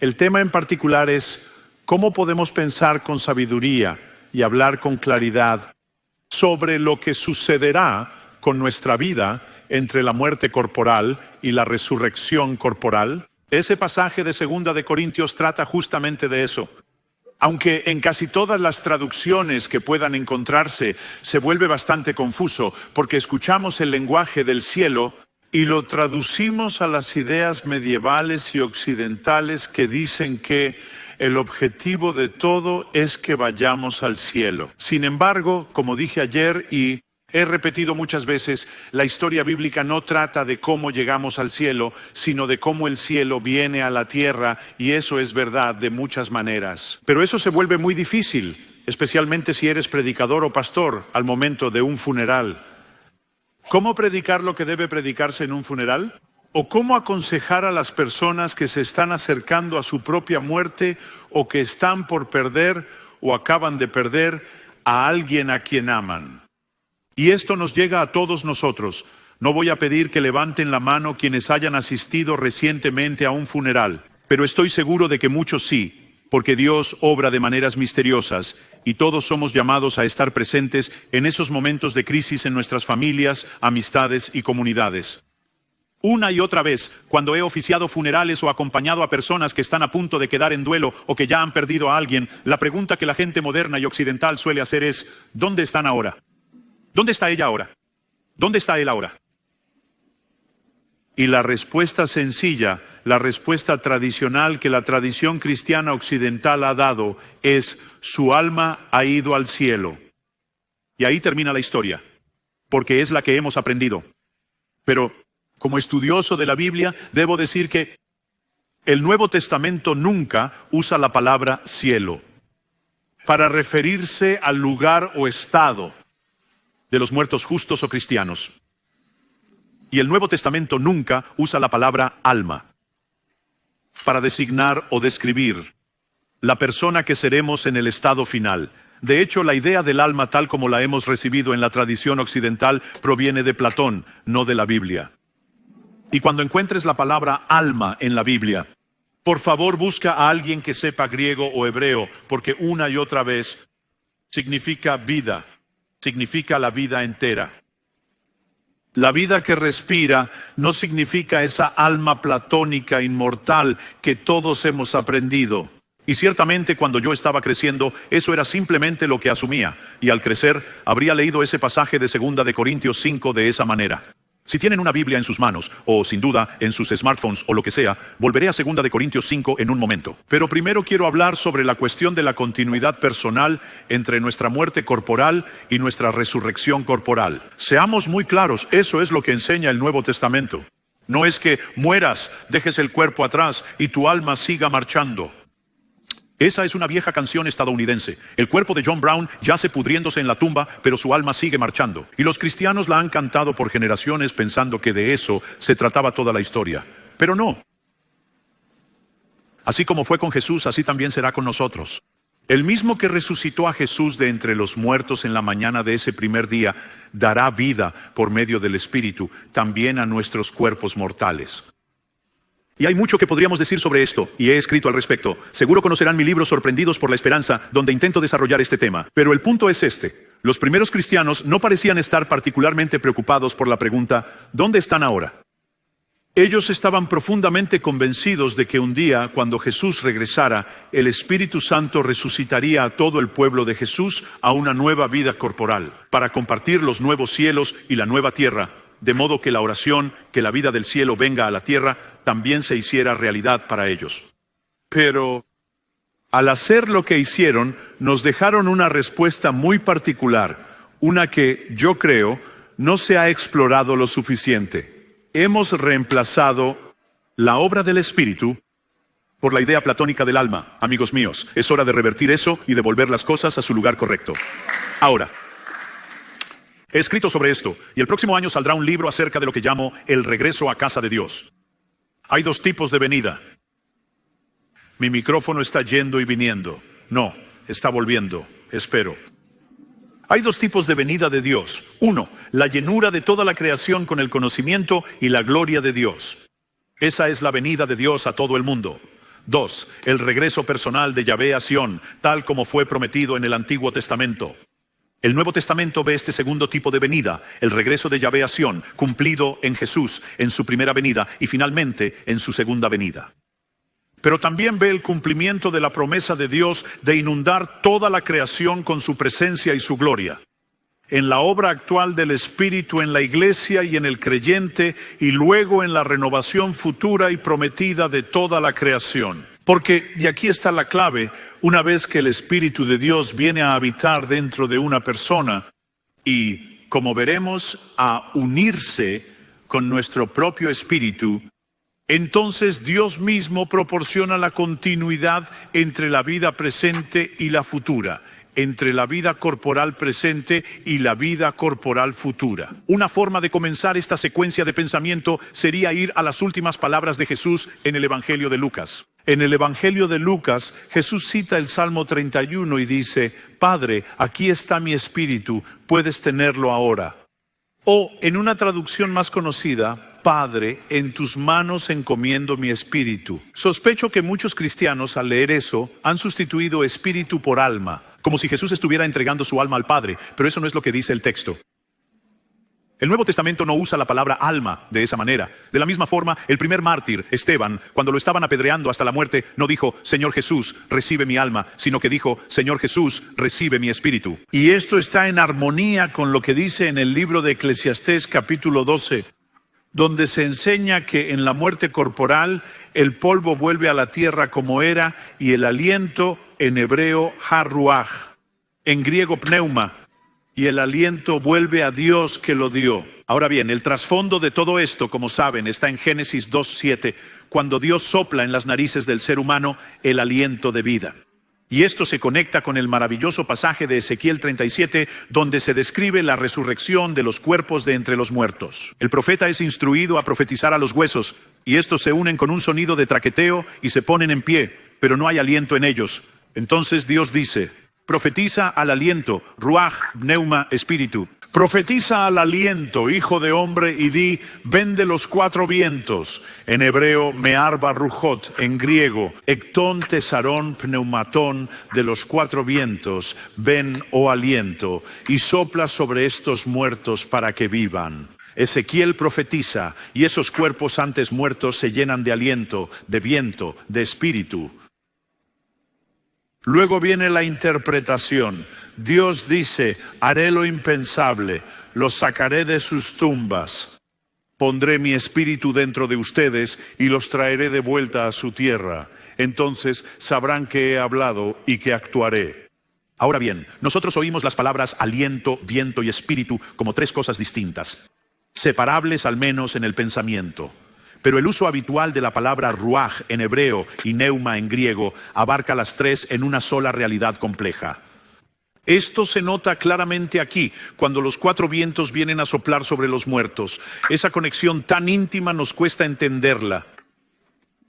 El tema en particular es cómo podemos pensar con sabiduría y hablar con claridad sobre lo que sucederá con nuestra vida entre la muerte corporal y la resurrección corporal. Ese pasaje de 2 de Corintios trata justamente de eso. Aunque en casi todas las traducciones que puedan encontrarse se vuelve bastante confuso, porque escuchamos el lenguaje del cielo y lo traducimos a las ideas medievales y occidentales que dicen que el objetivo de todo es que vayamos al cielo. Sin embargo, como dije ayer y he repetido muchas veces, la historia bíblica no trata de cómo llegamos al cielo, sino de cómo el cielo viene a la tierra, y eso es verdad de muchas maneras. Pero eso se vuelve muy difícil, especialmente si eres predicador o pastor al momento de un funeral. ¿Cómo predicar lo que debe predicarse en un funeral? ¿O cómo aconsejar a las personas que se están acercando a su propia muerte o que están por perder o acaban de perder a alguien a quien aman? Y esto nos llega a todos nosotros. No voy a pedir que levanten la mano quienes hayan asistido recientemente a un funeral, pero estoy seguro de que muchos sí, porque Dios obra de maneras misteriosas y todos somos llamados a estar presentes en esos momentos de crisis en nuestras familias, amistades y comunidades. Una y otra vez, cuando he oficiado funerales o acompañado a personas que están a punto de quedar en duelo o que ya han perdido a alguien, la pregunta que la gente moderna y occidental suele hacer es, ¿dónde están ahora? ¿Dónde está ella ahora? ¿Dónde está él ahora? Y la respuesta sencilla, la respuesta tradicional que la tradición cristiana occidental ha dado es, su alma ha ido al cielo. Y ahí termina la historia, porque es la que hemos aprendido. Pero como estudioso de la Biblia, debo decir que el Nuevo Testamento nunca usa la palabra cielo para referirse al lugar o estado de los muertos justos o cristianos. Y el Nuevo Testamento nunca usa la palabra alma para designar o describir la persona que seremos en el estado final. De hecho, la idea del alma tal como la hemos recibido en la tradición occidental proviene de Platón, no de la Biblia. Y cuando encuentres la palabra alma en la Biblia, por favor busca a alguien que sepa griego o hebreo, porque una y otra vez significa vida. Significa la vida entera. La vida que respira no significa esa alma platónica inmortal que todos hemos aprendido. Y ciertamente cuando yo estaba creciendo, eso era simplemente lo que asumía. Y al crecer, habría leído ese pasaje de 2 de Corintios 5 de esa manera. Si tienen una Biblia en sus manos, o sin duda en sus smartphones o lo que sea, volveré a 2 de Corintios 5 en un momento. Pero primero quiero hablar sobre la cuestión de la continuidad personal entre nuestra muerte corporal y nuestra resurrección corporal. Seamos muy claros, eso es lo que enseña el Nuevo Testamento. No es que mueras, dejes el cuerpo atrás y tu alma siga marchando. Esa es una vieja canción estadounidense. El cuerpo de John Brown yace pudriéndose en la tumba, pero su alma sigue marchando. Y los cristianos la han cantado por generaciones pensando que de eso se trataba toda la historia. Pero no. Así como fue con Jesús, así también será con nosotros. El mismo que resucitó a Jesús de entre los muertos en la mañana de ese primer día, dará vida por medio del Espíritu también a nuestros cuerpos mortales. Y hay mucho que podríamos decir sobre esto, y he escrito al respecto. Seguro conocerán mi libro Sorprendidos por la Esperanza, donde intento desarrollar este tema. Pero el punto es este. Los primeros cristianos no parecían estar particularmente preocupados por la pregunta, ¿dónde están ahora? Ellos estaban profundamente convencidos de que un día, cuando Jesús regresara, el Espíritu Santo resucitaría a todo el pueblo de Jesús a una nueva vida corporal, para compartir los nuevos cielos y la nueva tierra, de modo que la oración, que la vida del cielo venga a la tierra, también se hiciera realidad para ellos. Pero al hacer lo que hicieron, nos dejaron una respuesta muy particular, una que, yo creo, no se ha explorado lo suficiente. Hemos reemplazado la obra del Espíritu por la idea platónica del alma. Amigos míos, es hora de revertir eso y devolver las cosas a su lugar correcto. Ahora, he escrito sobre esto, y el próximo año saldrá un libro acerca de lo que llamo el regreso a casa de Dios. Hay dos tipos de venida. Mi micrófono está yendo y viniendo. No, está volviendo, espero. Hay dos tipos de venida de Dios. Uno, la llenura de toda la creación con el conocimiento y la gloria de Dios. Esa es la venida de Dios a todo el mundo. 2. El regreso personal de Yahvé a Sión, tal como fue prometido en el Antiguo Testamento. El Nuevo Testamento ve este segundo tipo de venida, el regreso de Yahvé a Sión, cumplido en Jesús, en su primera venida y finalmente en su segunda venida. Pero también ve el cumplimiento de la promesa de Dios de inundar toda la creación con su presencia y su gloria. En la obra actual del Espíritu en la iglesia y en el creyente, y luego en la renovación futura y prometida de toda la creación. Porque, y aquí está la clave, una vez que el Espíritu de Dios viene a habitar dentro de una persona y, como veremos, a unirse con nuestro propio espíritu, entonces Dios mismo proporciona la continuidad entre la vida presente y la futura, entre la vida corporal presente y la vida corporal futura. Una forma de comenzar esta secuencia de pensamiento sería ir a las últimas palabras de Jesús en el Evangelio de Lucas. En el Evangelio de Lucas, Jesús cita el Salmo 31 y dice: Padre, aquí está mi espíritu, puedes tenerlo ahora. O, en una traducción más conocida, Padre, en tus manos encomiendo mi espíritu. Sospecho que muchos cristianos, al leer eso, han sustituido espíritu por alma, como si Jesús estuviera entregando su alma al Padre, pero eso no es lo que dice el texto. El Nuevo Testamento no usa la palabra alma de esa manera. De la misma forma, el primer mártir, Esteban, cuando lo estaban apedreando hasta la muerte, no dijo: Señor Jesús, recibe mi alma, sino que dijo: Señor Jesús, recibe mi espíritu. Y esto está en armonía con lo que dice en el libro de Eclesiastés capítulo 12, donde se enseña que en la muerte corporal el polvo vuelve a la tierra como era, y el aliento, en hebreo ha-ruach, en griego pneuma, y el aliento vuelve a Dios que lo dio. Ahora bien, el trasfondo de todo esto, como saben, está en Génesis 2:7, cuando Dios sopla en las narices del ser humano el aliento de vida. Y esto se conecta con el maravilloso pasaje de Ezequiel 37, donde se describe la resurrección de los cuerpos de entre los muertos. El profeta es instruido a profetizar a los huesos, y estos se unen con un sonido de traqueteo y se ponen en pie, pero no hay aliento en ellos. Entonces Dios dice: profetiza al aliento, ruach, pneuma, espíritu. Profetiza al aliento, hijo de hombre, y di: ven de los cuatro vientos. En hebreo, me'ar barujot, en griego, ectón tesarón pneumatón, de los cuatro vientos, ven, oh aliento, y sopla sobre estos muertos para que vivan. Ezequiel profetiza, y esos cuerpos antes muertos se llenan de aliento, de viento, de espíritu. Luego viene la interpretación. Dios dice: haré lo impensable, los sacaré de sus tumbas, pondré mi espíritu dentro de ustedes y los traeré de vuelta a su tierra. Entonces sabrán que he hablado y que actuaré. Ahora bien, nosotros oímos las palabras aliento, viento y espíritu como tres cosas distintas, separables al menos en el pensamiento. Pero el uso habitual de la palabra ruach en hebreo y neuma en griego abarca las tres en una sola realidad compleja. Esto se nota claramente aquí, cuando los cuatro vientos vienen a soplar sobre los muertos. Esa conexión tan íntima nos cuesta entenderla,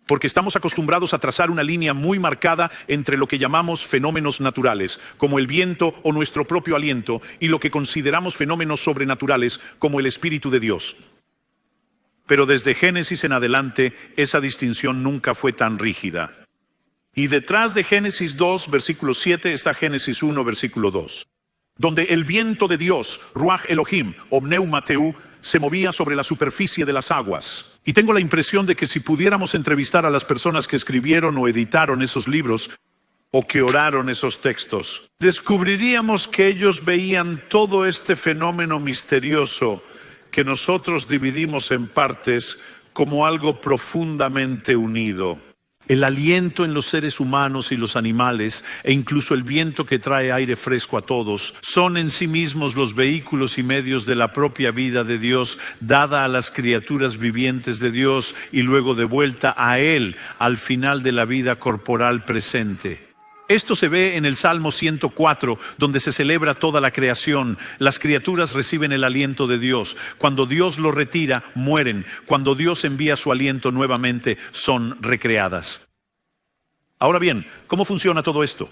porque estamos acostumbrados a trazar una línea muy marcada entre lo que llamamos fenómenos naturales, como el viento o nuestro propio aliento, y lo que consideramos fenómenos sobrenaturales, como el Espíritu de Dios. Pero desde Génesis en adelante, esa distinción nunca fue tan rígida. Y detrás de Génesis 2, versículo 7, está Génesis 1, versículo 2, donde el viento de Dios, Ruach Elohim, o Pneumateu, se movía sobre la superficie de las aguas. Y tengo la impresión de que si pudiéramos entrevistar a las personas que escribieron o editaron esos libros, o que oraron esos textos, descubriríamos que ellos veían todo este fenómeno misterioso que nosotros dividimos en partes como algo profundamente unido. El aliento en los seres humanos y los animales, e incluso el viento que trae aire fresco a todos, son en sí mismos los vehículos y medios de la propia vida de Dios, dada a las criaturas vivientes de Dios y luego de vuelta a Él al final de la vida corporal presente. Esto se ve en el Salmo 104, donde se celebra toda la creación. Las criaturas reciben el aliento de Dios. Cuando Dios lo retira, mueren. Cuando Dios envía su aliento nuevamente, son recreadas. Ahora bien, ¿cómo funciona todo esto?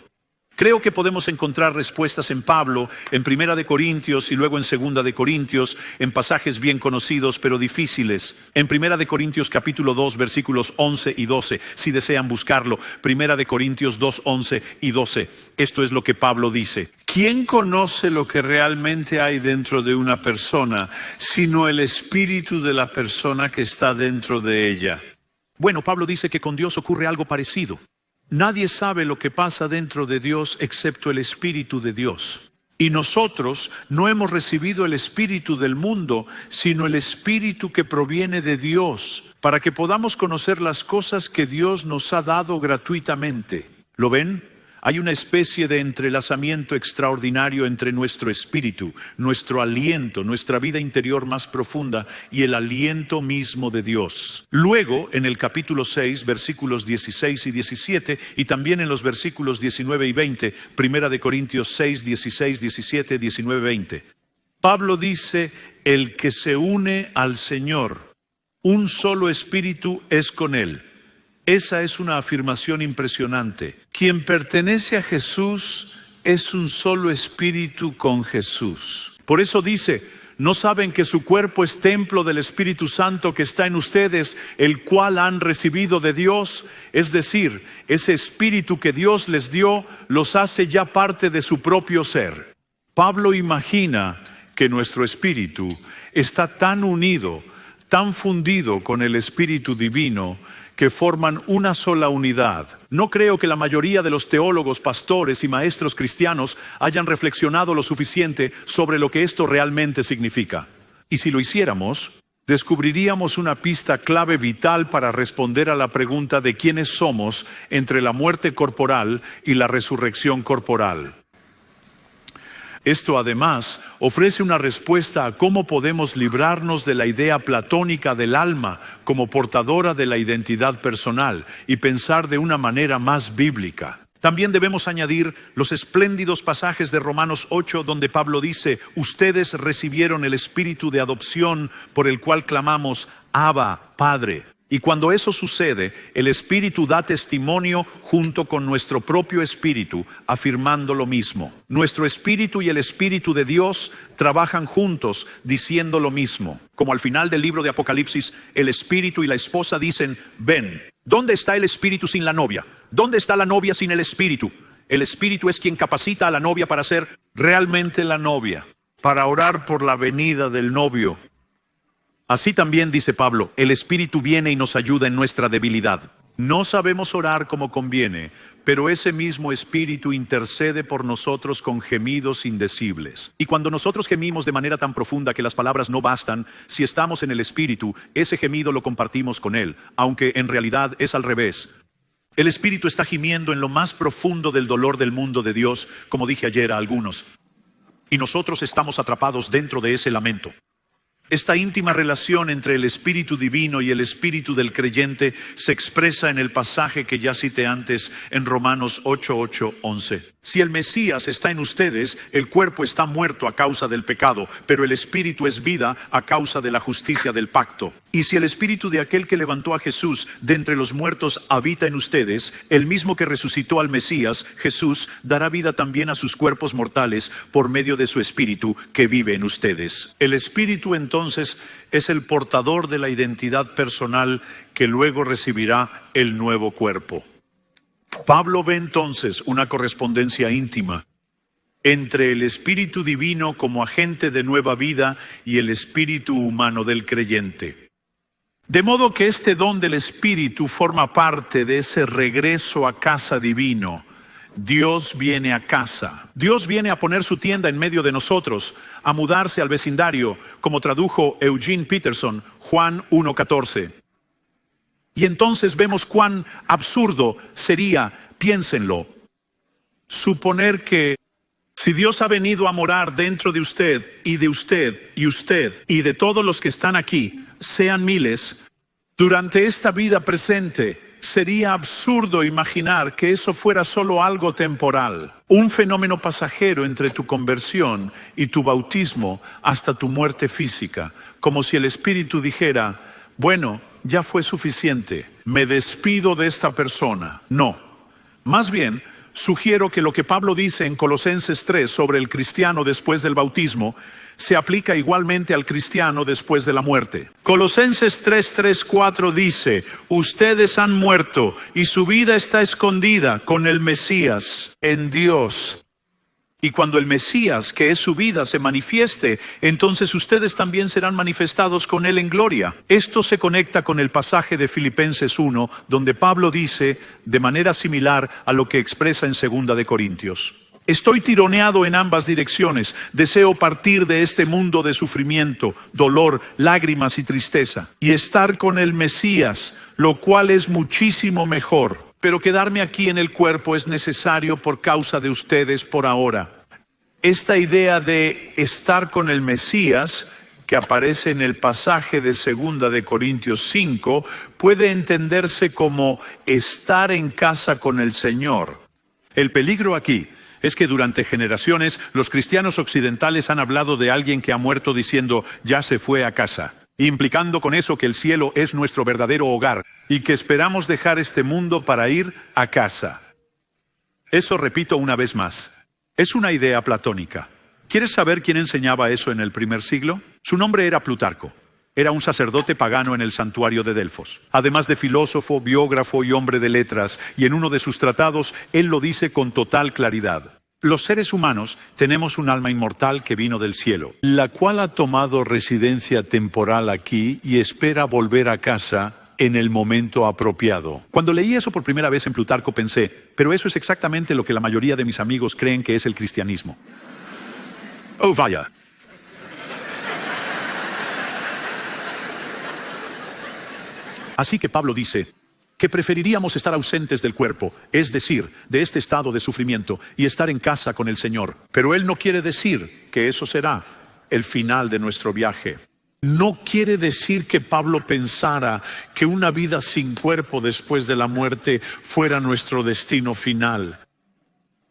Creo que podemos encontrar respuestas en Pablo, en Primera de Corintios y luego en Segunda de Corintios, en pasajes bien conocidos pero difíciles. En Primera de Corintios capítulo 2, versículos 11 y 12, si desean buscarlo. Primera de Corintios 2, 11 y 12. Esto es lo que Pablo dice. ¿Quién conoce lo que realmente hay dentro de una persona, sino el espíritu de la persona que está dentro de ella? Bueno, Pablo dice que con Dios ocurre algo parecido. Nadie sabe lo que pasa dentro de Dios excepto el Espíritu de Dios. Y nosotros no hemos recibido el espíritu del mundo, sino el Espíritu que proviene de Dios, para que podamos conocer las cosas que Dios nos ha dado gratuitamente. ¿Lo ven? Hay una especie de entrelazamiento extraordinario entre nuestro espíritu, nuestro aliento, nuestra vida interior más profunda y el aliento mismo de Dios. Luego, en el capítulo 6, versículos 16 y 17, y también en los versículos 19 y 20, Primera de Corintios 6, 16, 17, 19, 20, Pablo dice, el que se une al Señor, un solo espíritu es con Él. Esa es una afirmación impresionante. Quien pertenece a Jesús es un solo espíritu con Jesús. Por eso dice, ¿no saben que su cuerpo es templo del Espíritu Santo que está en ustedes, el cual han recibido de Dios? Es decir, ese espíritu que Dios les dio los hace ya parte de su propio ser. Pablo imagina que nuestro espíritu está tan unido, tan fundido con el Espíritu Divino, que forman una sola unidad. No creo que la mayoría de los teólogos, pastores y maestros cristianos hayan reflexionado lo suficiente sobre lo que esto realmente significa. Y si lo hiciéramos, descubriríamos una pista clave vital para responder a la pregunta de quiénes somos entre la muerte corporal y la resurrección corporal. Esto además ofrece una respuesta a cómo podemos librarnos de la idea platónica del alma como portadora de la identidad personal y pensar de una manera más bíblica. También debemos añadir los espléndidos pasajes de Romanos 8 donde Pablo dice, ustedes recibieron el espíritu de adopción por el cual clamamos, Abba, Padre. Y cuando eso sucede, el Espíritu da testimonio junto con nuestro propio espíritu, afirmando lo mismo. Nuestro espíritu y el Espíritu de Dios trabajan juntos, diciendo lo mismo. Como al final del libro de Apocalipsis, el Espíritu y la esposa dicen, ven. ¿Dónde está el Espíritu sin la novia? ¿Dónde está la novia sin el Espíritu? El Espíritu es quien capacita a la novia para ser realmente la novia, para orar por la venida del novio. Así también, dice Pablo, el Espíritu viene y nos ayuda en nuestra debilidad. No sabemos orar como conviene, pero ese mismo Espíritu intercede por nosotros con gemidos indecibles. Y cuando nosotros gemimos de manera tan profunda que las palabras no bastan, si estamos en el Espíritu, ese gemido lo compartimos con Él, aunque en realidad es al revés. El Espíritu está gimiendo en lo más profundo del dolor del mundo de Dios, como dije ayer a algunos. Y nosotros estamos atrapados dentro de ese lamento. Esta íntima relación entre el Espíritu Divino y el Espíritu del creyente se expresa en el pasaje que ya cité antes en Romanos 8, 8, 11. Si el Mesías está en ustedes, el cuerpo está muerto a causa del pecado, pero el Espíritu es vida a causa de la justicia del pacto. Y si el Espíritu de aquel que levantó a Jesús de entre los muertos habita en ustedes, el mismo que resucitó al Mesías, Jesús, dará vida también a sus cuerpos mortales por medio de su Espíritu que vive en ustedes. El Espíritu entonces es el portador de la identidad personal que luego recibirá el nuevo cuerpo. Pablo ve entonces una correspondencia íntima entre el Espíritu Divino como agente de nueva vida y el espíritu humano del creyente. De modo que este don del Espíritu forma parte de ese regreso a casa divino. Dios viene a casa. Dios viene a poner su tienda en medio de nosotros, a mudarse al vecindario, como tradujo Eugene Peterson, Juan 1:14. Y entonces vemos cuán absurdo sería, piénsenlo, suponer que si Dios ha venido a morar dentro de usted y de usted y usted y de todos los que están aquí, sean miles, durante esta vida presente, sería absurdo imaginar que eso fuera solo algo temporal, un fenómeno pasajero entre tu conversión y tu bautismo hasta tu muerte física, como si el Espíritu dijera, bueno, ya fue suficiente, me despido de esta persona. No, más bien, sugiero que lo que Pablo dice en Colosenses 3 sobre el cristiano después del bautismo se aplica igualmente al cristiano después de la muerte. Colosenses 3:4 dice: ustedes han muerto y su vida está escondida con el Mesías en Dios. Y cuando el Mesías, que es su vida, se manifieste, entonces ustedes también serán manifestados con Él en gloria. Esto se conecta con el pasaje de Filipenses 1, donde Pablo dice, de manera similar a lo que expresa en 2 de Corintios: estoy tironeado en ambas direcciones, deseo partir de este mundo de sufrimiento, dolor, lágrimas y tristeza, y estar con el Mesías, lo cual es muchísimo mejor. Pero quedarme aquí en el cuerpo es necesario por causa de ustedes por ahora. Esta idea de estar con el Mesías, que aparece en el pasaje de 2 de Corintios 5, puede entenderse como estar en casa con el Señor. El peligro aquí es que durante generaciones los cristianos occidentales han hablado de alguien que ha muerto diciendo, ya se fue a casa, implicando con eso que el cielo es nuestro verdadero hogar y que esperamos dejar este mundo para ir a casa. Eso, repito una vez más, es una idea platónica. ¿Quieres saber quién enseñaba eso en el primer siglo? Su nombre era Plutarco. Era un sacerdote pagano en el santuario de Delfos. Además de filósofo, biógrafo y hombre de letras, y en uno de sus tratados, él lo dice con total claridad. Los seres humanos tenemos un alma inmortal que vino del cielo, la cual ha tomado residencia temporal aquí y espera volver a casa en el momento apropiado. Cuando leí eso por primera vez en Plutarco pensé, pero eso es exactamente lo que la mayoría de mis amigos creen que es el cristianismo. Oh, vaya. Así que Pablo dice que preferiríamos estar ausentes del cuerpo, es decir, de este estado de sufrimiento, y estar en casa con el Señor. Pero Él no quiere decir que eso será el final de nuestro viaje. No quiere decir que Pablo pensara que una vida sin cuerpo después de la muerte fuera nuestro destino final.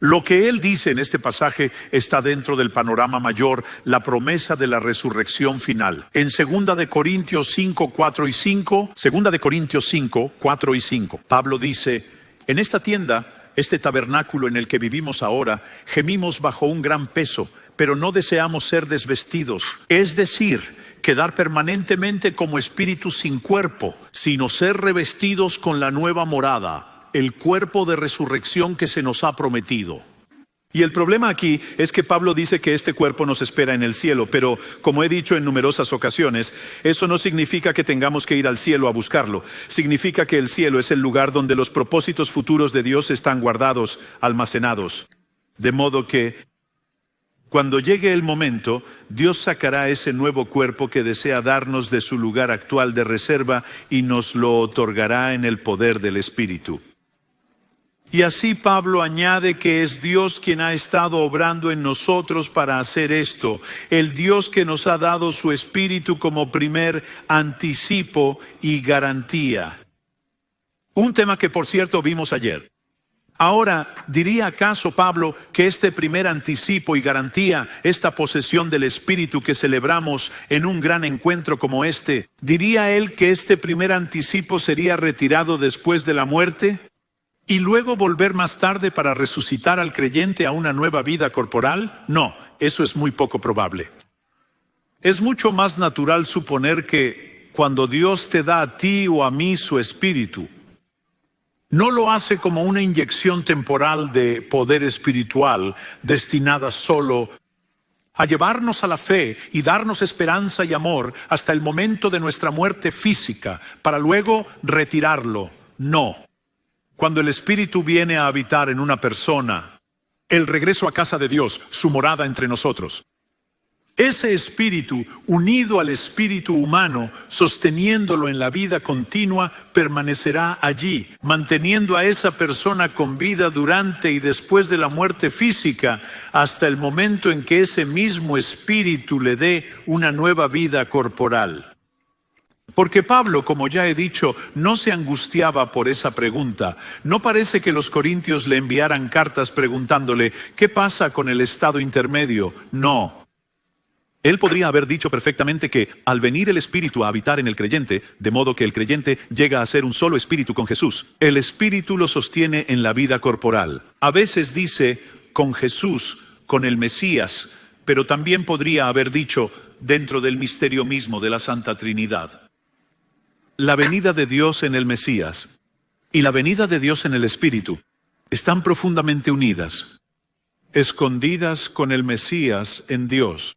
Lo que él dice en este pasaje está dentro del panorama mayor, la promesa de la resurrección final. En 2 de Corintios 5, 4 y 5, 2 de Corintios 5, 4 y 5, Pablo dice, en esta tienda, este tabernáculo en el que vivimos ahora, gemimos bajo un gran peso, pero no deseamos ser desvestidos, es decir, quedar permanentemente como espíritus sin cuerpo, sino ser revestidos con la nueva morada, el cuerpo de resurrección que se nos ha prometido. Y el problema aquí es que Pablo dice que este cuerpo nos espera en el cielo, pero como he dicho en numerosas ocasiones, eso no significa que tengamos que ir al cielo a buscarlo. Significa que el cielo es el lugar donde los propósitos futuros de Dios están guardados, almacenados. De modo que cuando llegue el momento, Dios sacará ese nuevo cuerpo que desea darnos de su lugar actual de reserva y nos lo otorgará en el poder del Espíritu. Y así Pablo añade que es Dios quien ha estado obrando en nosotros para hacer esto. El Dios que nos ha dado su Espíritu como primer anticipo y garantía. Un tema que por cierto vimos ayer. Ahora, ¿diría acaso Pablo que este primer anticipo y garantía, esta posesión del Espíritu que celebramos en un gran encuentro como este, diría él que este primer anticipo sería retirado después de la muerte? ¿Y luego volver más tarde para resucitar al creyente a una nueva vida corporal? No, eso es muy poco probable. Es mucho más natural suponer que cuando Dios te da a ti o a mí su Espíritu, no lo hace como una inyección temporal de poder espiritual destinada solo a llevarnos a la fe y darnos esperanza y amor hasta el momento de nuestra muerte física, para luego retirarlo. No. Cuando el Espíritu viene a habitar en una persona, el regreso a casa de Dios, su morada entre nosotros, ese Espíritu, unido al Espíritu humano, sosteniéndolo en la vida continua, permanecerá allí, manteniendo a esa persona con vida durante y después de la muerte física, hasta el momento en que ese mismo Espíritu le dé una nueva vida corporal. Porque Pablo, como ya he dicho, no se angustiaba por esa pregunta. No parece que los corintios le enviaran cartas preguntándole, ¿qué pasa con el estado intermedio? No. Él podría haber dicho perfectamente que al venir el Espíritu a habitar en el creyente, de modo que el creyente llega a ser un solo espíritu con Jesús, el Espíritu lo sostiene en la vida corporal. A veces dice con Jesús, con el Mesías, pero también podría haber dicho dentro del misterio mismo de la Santa Trinidad. La venida de Dios en el Mesías y la venida de Dios en el Espíritu están profundamente unidas, escondidas con el Mesías en Dios.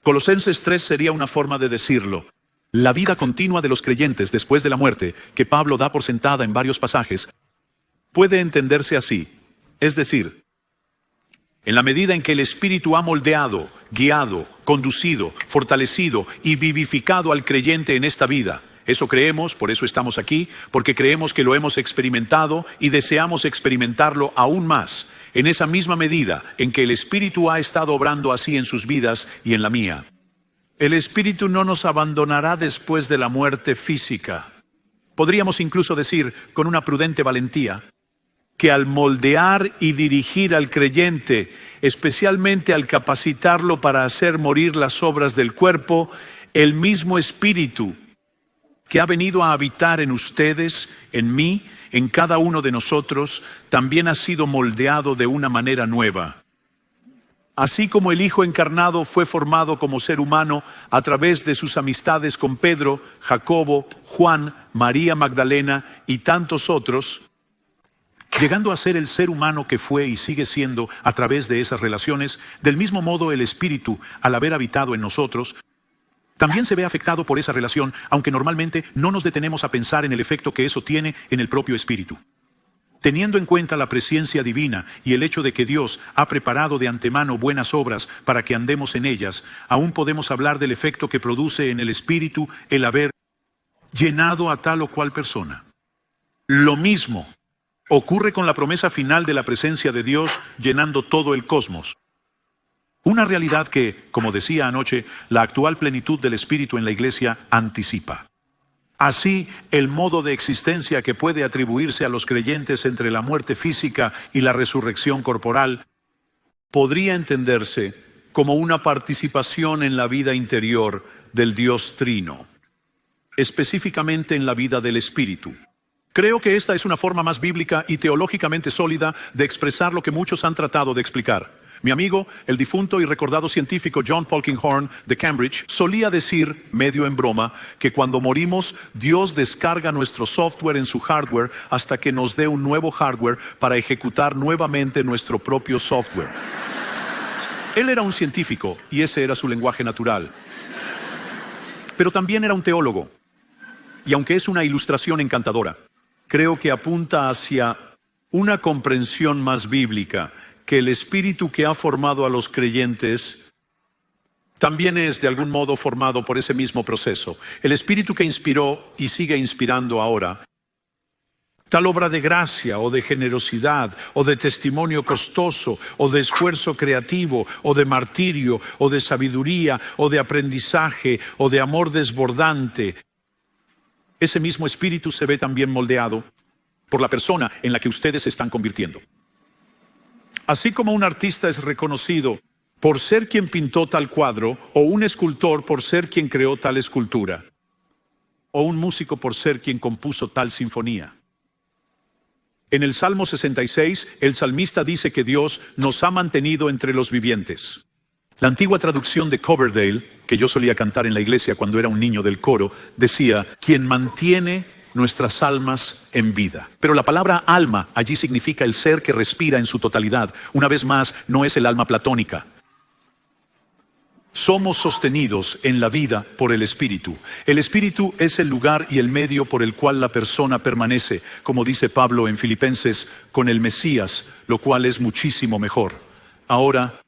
Colosenses 3 sería una forma de decirlo. La vida continua de los creyentes después de la muerte, que Pablo da por sentada en varios pasajes, puede entenderse así. Es decir, en la medida en que el Espíritu ha moldeado, guiado, conducido, fortalecido y vivificado al creyente en esta vida. Eso creemos, por eso estamos aquí, porque creemos que lo hemos experimentado y deseamos experimentarlo aún más, en esa misma medida en que el Espíritu ha estado obrando así en sus vidas y en la mía. El Espíritu no nos abandonará después de la muerte física. Podríamos incluso decir, con una prudente valentía, que al moldear y dirigir al creyente, especialmente al capacitarlo para hacer morir las obras del cuerpo, el mismo Espíritu que ha venido a habitar en ustedes, en mí, en cada uno de nosotros, también ha sido moldeado de una manera nueva. Así como el Hijo encarnado fue formado como ser humano a través de sus amistades con Pedro, Jacobo, Juan, María Magdalena y tantos otros, llegando a ser el ser humano que fue y sigue siendo a través de esas relaciones, del mismo modo el Espíritu, al haber habitado en nosotros, también se ve afectado por esa relación, aunque normalmente no nos detenemos a pensar en el efecto que eso tiene en el propio Espíritu. Teniendo en cuenta la presencia divina y el hecho de que Dios ha preparado de antemano buenas obras para que andemos en ellas, aún podemos hablar del efecto que produce en el Espíritu el haber llenado a tal o cual persona. Lo mismo ocurre con la promesa final de la presencia de Dios llenando todo el cosmos. Una realidad que, como decía anoche, la actual plenitud del Espíritu en la Iglesia anticipa. Así, el modo de existencia que puede atribuirse a los creyentes entre la muerte física y la resurrección corporal podría entenderse como una participación en la vida interior del Dios Trino, específicamente en la vida del Espíritu. Creo que esta es una forma más bíblica y teológicamente sólida de expresar lo que muchos han tratado de explicar. Mi amigo, el difunto y recordado científico John Polkinghorne de Cambridge, solía decir, medio en broma, que cuando morimos, Dios descarga nuestro software en su hardware hasta que nos dé un nuevo hardware para ejecutar nuevamente nuestro propio software. Él era un científico y ese era su lenguaje natural. Pero también era un teólogo. Y aunque es una ilustración encantadora, creo que apunta hacia una comprensión más bíblica, que el Espíritu que ha formado a los creyentes también es de algún modo formado por ese mismo proceso. El Espíritu que inspiró y sigue inspirando ahora tal obra de gracia o de generosidad o de testimonio costoso o de esfuerzo creativo o de martirio o de sabiduría o de aprendizaje o de amor desbordante. Ese mismo Espíritu se ve también moldeado por la persona en la que ustedes se están convirtiendo. Así como un artista es reconocido por ser quien pintó tal cuadro, o un escultor por ser quien creó tal escultura, o un músico por ser quien compuso tal sinfonía. En el Salmo 66, el salmista dice que Dios nos ha mantenido entre los vivientes. La antigua traducción de Coverdale, que yo solía cantar en la iglesia cuando era un niño del coro, decía, quien mantiene nuestras almas en vida. Pero la palabra alma allí significa el ser que respira en su totalidad. Una vez más, no es el alma platónica. Somos sostenidos en la vida por el Espíritu. El Espíritu es el lugar y el medio por el cual la persona permanece, como dice Pablo en Filipenses, con el Mesías, lo cual es muchísimo mejor. Ahora,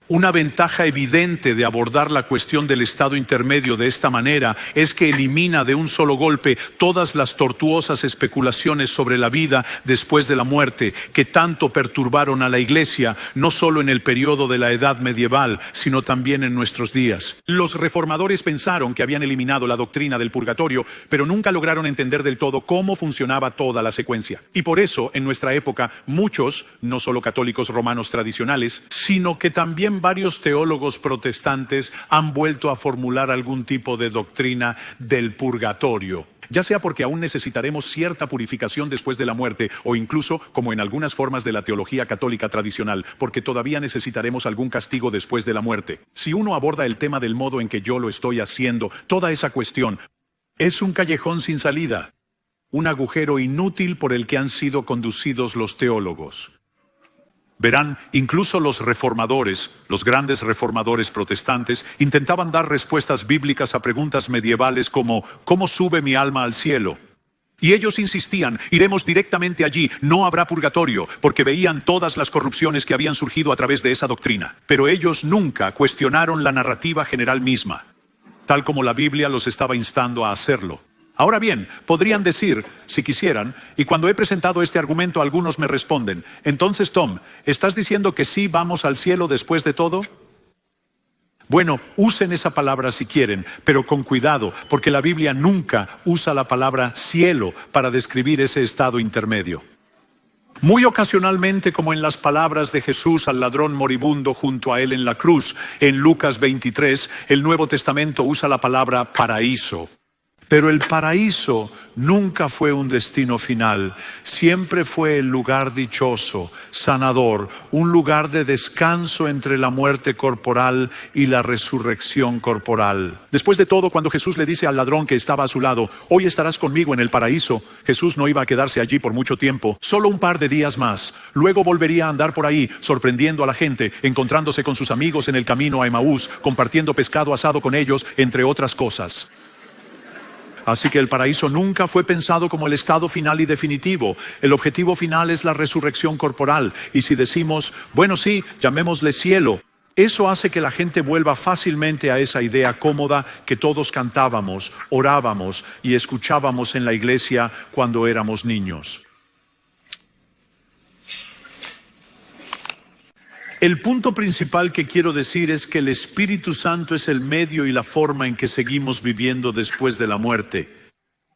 una ventaja evidente de abordar la cuestión del estado intermedio de esta manera es que elimina de un solo golpe todas las tortuosas especulaciones sobre la vida después de la muerte que tanto perturbaron a la Iglesia, no solo en el periodo de la Edad Medieval, sino también en nuestros días. Los reformadores pensaron que habían eliminado la doctrina del purgatorio, pero nunca lograron entender del todo cómo funcionaba toda la secuencia. Y por eso, en nuestra época, muchos, no solo católicos romanos tradicionales, sino que también También varios teólogos protestantes han vuelto a formular algún tipo de doctrina del purgatorio, ya sea porque aún necesitaremos cierta purificación después de la muerte, o incluso, como en algunas formas de la teología católica tradicional, porque todavía necesitaremos algún castigo después de la muerte. Si uno aborda el tema del modo en que yo lo estoy haciendo, toda esa cuestión es un callejón sin salida, un agujero inútil por el que han sido conducidos los teólogos. Verán, incluso los reformadores, los grandes reformadores protestantes, intentaban dar respuestas bíblicas a preguntas medievales como ¿cómo sube mi alma al cielo? Y ellos insistían, iremos directamente allí, no habrá purgatorio, porque veían todas las corrupciones que habían surgido a través de esa doctrina. Pero ellos nunca cuestionaron la narrativa general misma, tal como la Biblia los estaba instando a hacerlo. Ahora bien, podrían decir, si quisieran, y cuando he presentado este argumento algunos me responden, entonces Tom, ¿estás diciendo que sí vamos al cielo después de todo? Bueno, usen esa palabra si quieren, pero con cuidado, porque la Biblia nunca usa la palabra cielo para describir ese estado intermedio. Muy ocasionalmente, como en las palabras de Jesús al ladrón moribundo junto a él en la cruz, en Lucas 23, el Nuevo Testamento usa la palabra paraíso. Pero el paraíso nunca fue un destino final, siempre fue el lugar dichoso, sanador, un lugar de descanso entre la muerte corporal y la resurrección corporal. Después de todo, cuando Jesús le dice al ladrón que estaba a su lado, hoy estarás conmigo en el paraíso, Jesús no iba a quedarse allí por mucho tiempo, solo un par de días más. Luego volvería a andar por ahí, sorprendiendo a la gente, encontrándose con sus amigos en el camino a Emaús, compartiendo pescado asado con ellos, entre otras cosas. Así que el paraíso nunca fue pensado como el estado final y definitivo. El objetivo final es la resurrección corporal. Y si decimos, bueno sí, llamémosle cielo, eso hace que la gente vuelva fácilmente a esa idea cómoda que todos cantábamos, orábamos y escuchábamos en la iglesia cuando éramos niños. El punto principal que quiero decir es que el Espíritu Santo es el medio y la forma en que seguimos viviendo después de la muerte,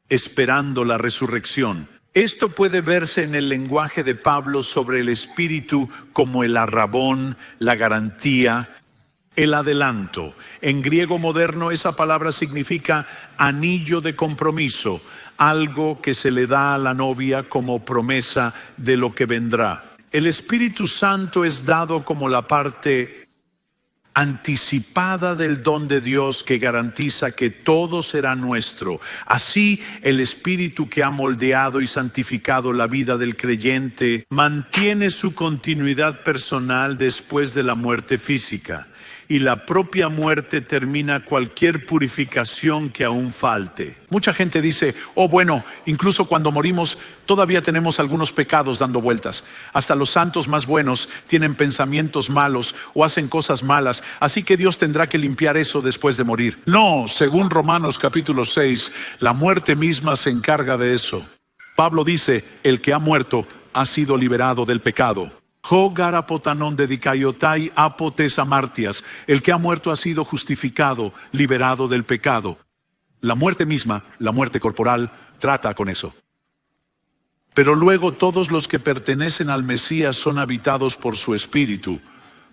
esperando la resurrección. Esto puede verse en el lenguaje de Pablo sobre el Espíritu como el arrabón, la garantía, el adelanto. En griego moderno esa palabra significa anillo de compromiso, algo que se le da a la novia como promesa de lo que vendrá. El Espíritu Santo es dado como la parte anticipada del don de Dios que garantiza que todo será nuestro. Así, el Espíritu que ha moldeado y santificado la vida del creyente mantiene su continuidad personal después de la muerte física. Y la propia muerte termina cualquier purificación que aún falte. Mucha gente dice, oh bueno, incluso cuando morimos todavía tenemos algunos pecados dando vueltas. Hasta los santos más buenos tienen pensamientos malos o hacen cosas malas, así que Dios tendrá que limpiar eso después de morir. No, según Romanos capítulo 6, la muerte misma se encarga de eso. Pablo dice, el que ha muerto ha sido liberado del pecado. El que ha muerto ha sido justificado, liberado del pecado. La muerte misma, la muerte corporal, trata con eso. Pero luego todos los que pertenecen al Mesías son habitados por su Espíritu.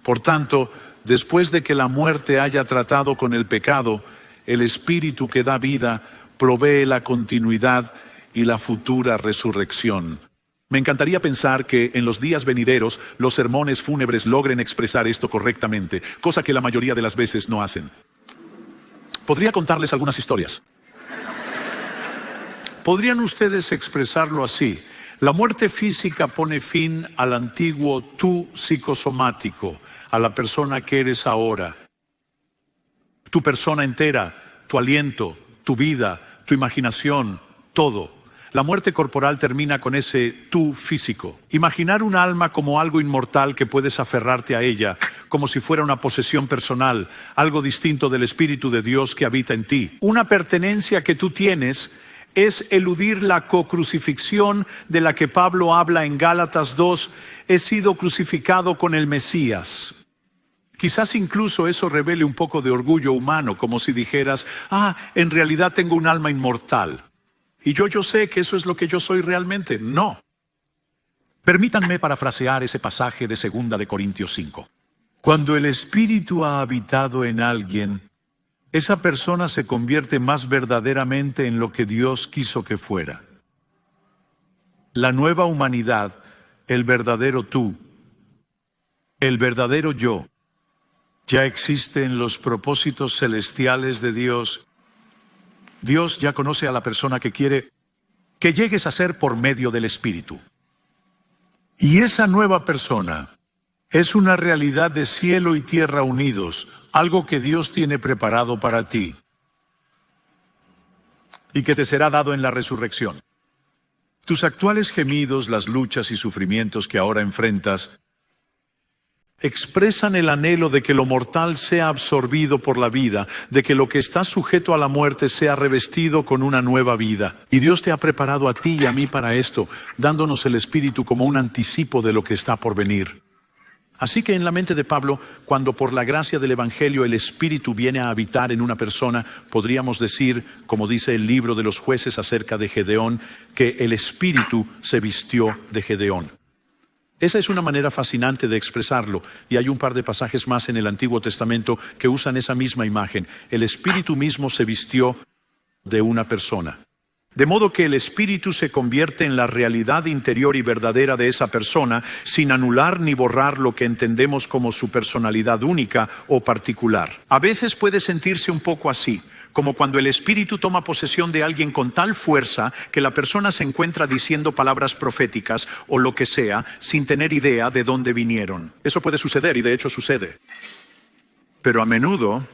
Por tanto, después de que la muerte haya tratado con el pecado, el Espíritu que da vida provee la continuidad y la futura resurrección. Me encantaría pensar que en los días venideros los sermones fúnebres logren expresar esto correctamente, cosa que la mayoría de las veces no hacen. Podría contarles algunas historias. ¿Podrían ustedes expresarlo así? La muerte física pone fin al antiguo tú psicosomático, a la persona que eres ahora. Tu persona entera, tu aliento, tu vida, tu imaginación, todo. La muerte corporal termina con ese tú físico. Imaginar un alma como algo inmortal que puedes aferrarte a ella, como si fuera una posesión personal, algo distinto del Espíritu de Dios que habita en ti. Una pertenencia que tú tienes es eludir la cocrucifixión de la que Pablo habla en Gálatas 2, he sido crucificado con el Mesías. Quizás incluso eso revele un poco de orgullo humano, como si dijeras, en realidad tengo un alma inmortal. Y yo sé que eso es lo que yo soy realmente. No. Permítanme parafrasear ese pasaje de 2 de Corintios 5. Cuando el Espíritu ha habitado en alguien, esa persona se convierte más verdaderamente en lo que Dios quiso que fuera. La nueva humanidad, el verdadero tú, el verdadero yo, ya existe en los propósitos celestiales de Dios. Dios ya conoce a la persona que quiere que llegues a ser por medio del Espíritu. Y esa nueva persona es una realidad de cielo y tierra unidos, algo que Dios tiene preparado para ti y que te será dado en la resurrección. Tus actuales gemidos, las luchas y sufrimientos que ahora enfrentas, expresan el anhelo de que lo mortal sea absorbido por la vida, de que lo que está sujeto a la muerte sea revestido con una nueva vida. Y Dios te ha preparado a ti y a mí para esto, dándonos el Espíritu como un anticipo de lo que está por venir. Así que en la mente de Pablo, cuando por la gracia del Evangelio el Espíritu viene a habitar en una persona, podríamos decir, como dice el libro de los jueces acerca de Gedeón, que el Espíritu se vistió de Gedeón. Esa es una manera fascinante de expresarlo, y hay un par de pasajes más en el Antiguo Testamento que usan esa misma imagen. El Espíritu mismo se vistió de una persona. De modo que el Espíritu se convierte en la realidad interior y verdadera de esa persona, sin anular ni borrar lo que entendemos como su personalidad única o particular. A veces puede sentirse un poco así, como cuando el Espíritu toma posesión de alguien con tal fuerza que la persona se encuentra diciendo palabras proféticas o lo que sea, sin tener idea de dónde vinieron. Eso puede suceder y de hecho sucede. Pero a menudo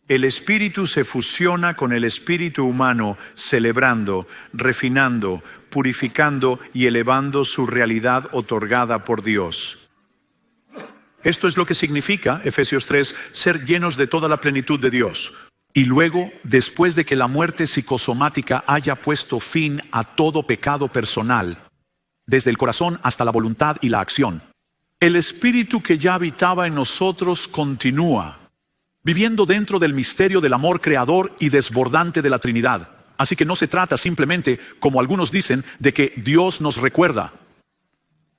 el Espíritu se fusiona con el espíritu humano, celebrando, refinando, purificando y elevando su realidad otorgada por Dios. Esto es lo que significa, Efesios 3, ser llenos de toda la plenitud de Dios. Y luego, después de que la muerte psicosomática haya puesto fin a todo pecado personal, desde el corazón hasta la voluntad y la acción, el Espíritu que ya habitaba en nosotros continúa viviendo dentro del misterio del amor creador y desbordante de la Trinidad. Así que no se trata simplemente, como algunos dicen, de que Dios nos recuerda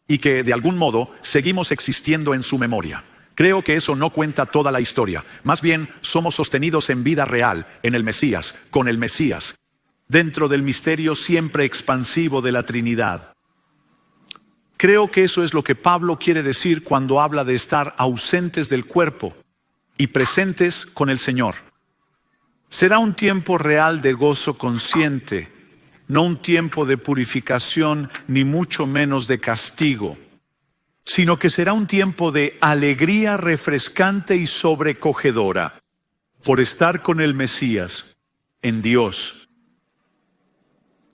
y que de algún modo seguimos existiendo en su memoria. Creo que eso no cuenta toda la historia. Más bien, somos sostenidos en vida real, en el Mesías, con el Mesías, dentro del misterio siempre expansivo de la Trinidad. Creo que eso es lo que Pablo quiere decir cuando habla de estar ausentes del cuerpo y presentes con el Señor. Será un tiempo real de gozo consciente, no un tiempo de purificación ni mucho menos de castigo, sino que será un tiempo de alegría refrescante y sobrecogedora por estar con el Mesías, en Dios.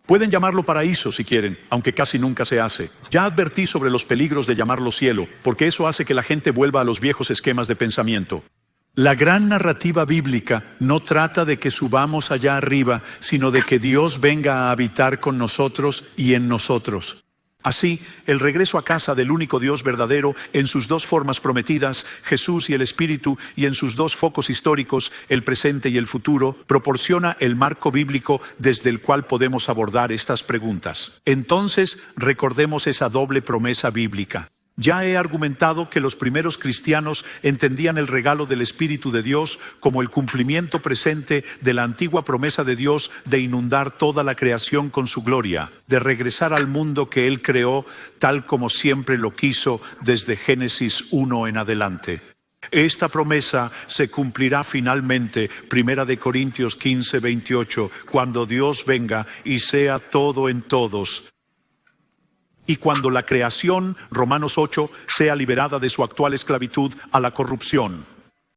Pueden llamarlo paraíso si quieren, aunque casi nunca se hace. Ya advertí sobre los peligros de llamarlo cielo, porque eso hace que la gente vuelva a los viejos esquemas de pensamiento. La gran narrativa bíblica no trata de que subamos allá arriba, sino de que Dios venga a habitar con nosotros y en nosotros. Así, el regreso a casa del único Dios verdadero en sus dos formas prometidas, Jesús y el Espíritu, y en sus dos focos históricos, el presente y el futuro, proporciona el marco bíblico desde el cual podemos abordar estas preguntas. Entonces, recordemos esa doble promesa bíblica. Ya he argumentado que los primeros cristianos entendían el regalo del Espíritu de Dios como el cumplimiento presente de la antigua promesa de Dios de inundar toda la creación con su gloria, de regresar al mundo que Él creó tal como siempre lo quiso desde Génesis 1 en adelante. Esta promesa se cumplirá finalmente, 1 Corintios 15, 28, cuando Dios venga y sea todo en todos. Y cuando la creación, Romanos 8, sea liberada de su actual esclavitud a la corrupción.